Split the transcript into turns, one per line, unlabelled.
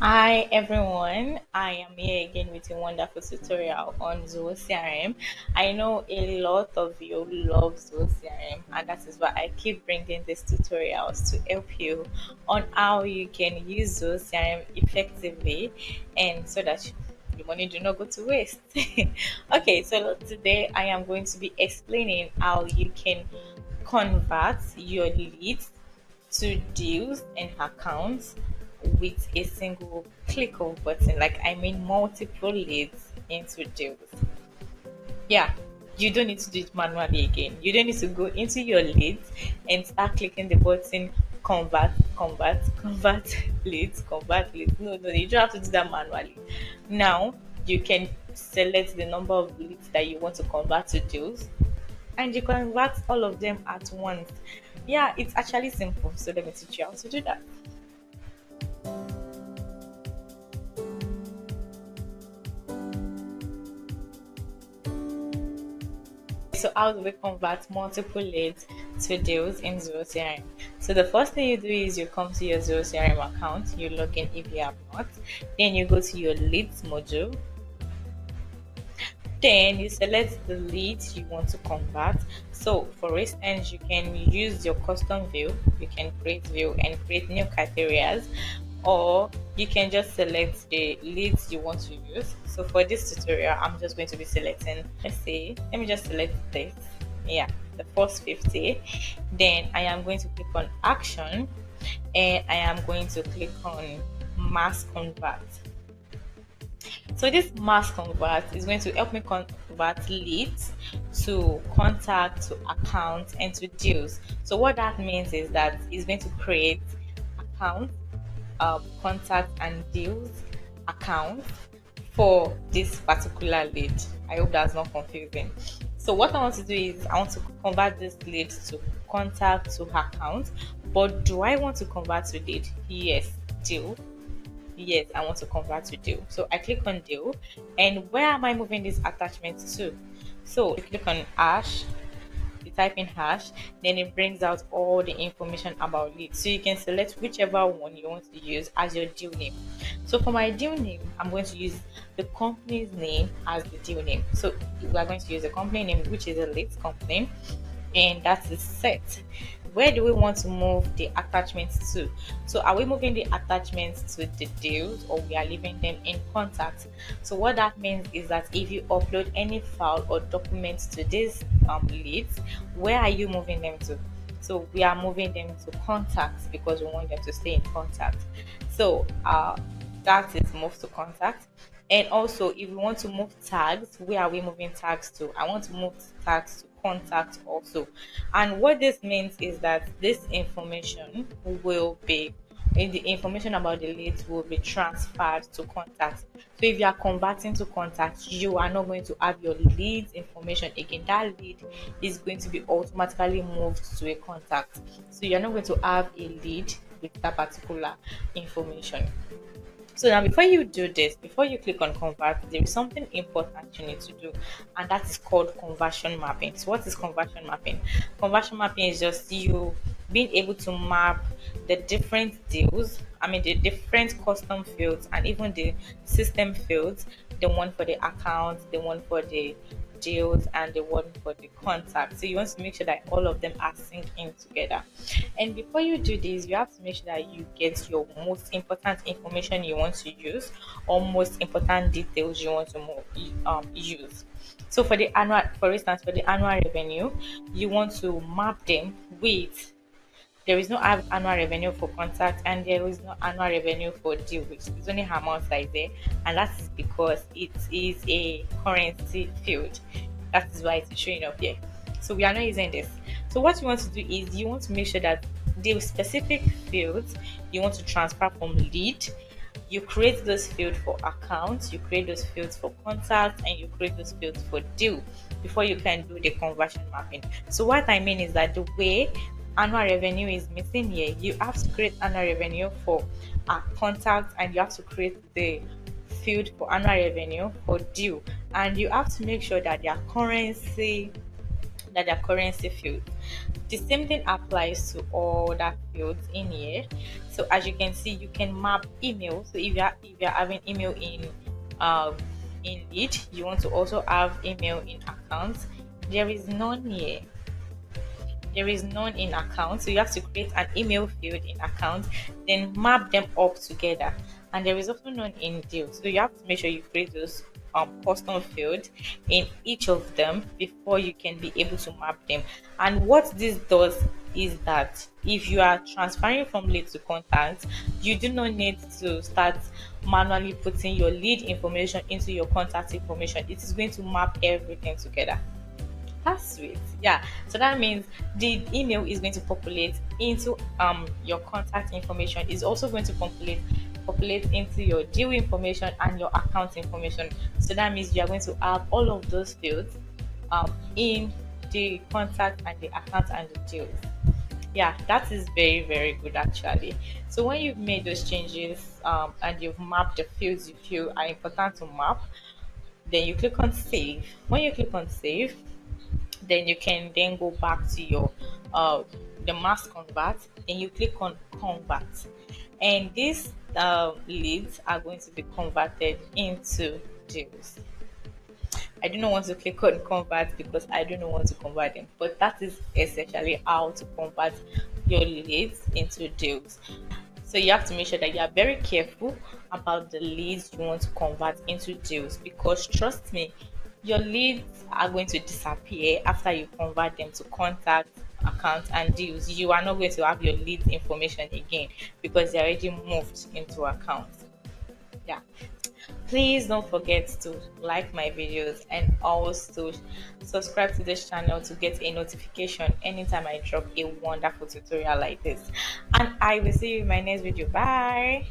Hi everyone, I am here again with a wonderful tutorial on Zoho CRM. I know a lot of you love Zoho CRM, and that is why I keep bringing these tutorials to help you on how you can use Zoho CRM effectively and so that your money do not go to waste. Okay, so today I am going to be explaining how you can convert your leads to deals and accounts with a single click of button. Like I mean multiple leads into deals. Yeah, you don't need to do it manually again. You don't need to go into your leads and start clicking the button convert leads. No, you don't have to do that manually. Now you can select the number of leads that you want to convert to deals and you convert all of them at once. Yeah, it's actually simple. So let me teach you how to do that. So how do we convert multiple leads to deals in Zoho CRM? So the first thing you do is you come to your Zoho CRM account, you log in if you have not, then you go to your leads module, then you select the leads you want to convert. So for instance, you can use your custom view, you can create view and create new criteria, or you can just select the leads you want to use. So for this tutorial, I'm just going to be selecting, let me just select this. Yeah, the first 50. Then I am going to click on action and I am going to click on mass convert. So this mass convert is going to help me convert leads to contact, to account, and to deals. So what that means is that it's going to create accounts, contact, and deals accounts for this particular lead. I hope that's not confusing. So what I want to do is I want to convert this lead to contact to account. But do I want to convert to lead? Yes, deal. Yes, I want to convert to deal. So I click on deal, and where am I moving this attachment to? So you click on hash, you type in hash, then it brings out all the information about lead. So you can select whichever one you want to use as your deal name. So for my deal name, I'm going to use the company's name as the deal name. So we are going to use the company name, which is a leads company, and that is set. Where do we want to move the attachments to? So are we moving the attachments to the deals or we are leaving them in contact? So what that means is that if you upload any file or documents to these leads, where are you moving them to? So we are moving them to contacts because we want them to stay in contact. So that is move to contact. And also, if we want to move tags, where are we moving tags to? I want to move tags to contact also. And what this means is that this information will be in the information about the leads will be transferred to contact. So if you are converting to contact, you are not going to have your leads information again. That lead is going to be automatically moved to a contact. So you're not going to have a lead with that particular information. So now before you do this, before you click on convert, there is something important you need to do, and that is called conversion mapping. So what is conversion mapping? Conversion mapping is just you being able to map the different deals, the different custom fields and even the system fields, the one for the account, the one for the deals and the one for the contact. So you want to make sure that all of them are synced in together. And before you do this, you have to make sure that you get your most important information you want to use or most important details you want to use. So for instance, for the annual revenue, you want to map them with there is no annual revenue for contact and there is no annual revenue for deal, which is only amount that is there, and that is because it is a currency field. That is why it's showing up here. So we are not using this. So what you want to do is you want to make sure that the specific fields you want to transfer from lead, you create those fields for accounts, you create those fields for contact, and you create those fields for deal before you can do the conversion mapping. So what I mean is that the way annual revenue is missing here, you have to create annual revenue for contact and you have to create the field for annual revenue for due, and you have to make sure that their currency that are currency fields. The same thing applies to all that fields in here. So as you can see, you can map email. So if you're having email um in lead, you want to also have email in accounts. There is none here. There is none in account, so you have to create an email field in account, then map them up together. And there is also none in deal, so you have to make sure you create those custom fields in each of them before you can be able to map them. And what this does is that if you are transferring from lead to contact, you do not need to start manually putting your lead information into your contact information. It is going to map everything together. That's sweet. Yeah. So that means the email is going to populate into your contact information. Is also going to populate into your deal information and your account information. So that means you are going to have all of those fields in the contact and the account and the deals. Yeah, that is very very good actually. So when you've made those changes and you've mapped the fields you feel are important to map, then you click on save. When you click on save, then you can then go back to your the mass convert, then you click on convert, and these leads are going to be converted into deals. I do not want to click on convert because I do not want to convert them, but that is essentially how to convert your leads into deals. So you have to make sure that you are very careful about the leads you want to convert into deals, because trust me, your leads are going to disappear after you convert them to contact, accounts, and deals. You are not going to have your leads information again because they already moved into accounts. Yeah. Please don't forget to like my videos and also subscribe to this channel to get a notification anytime I drop a wonderful tutorial like this. And I will see you in my next video. Bye.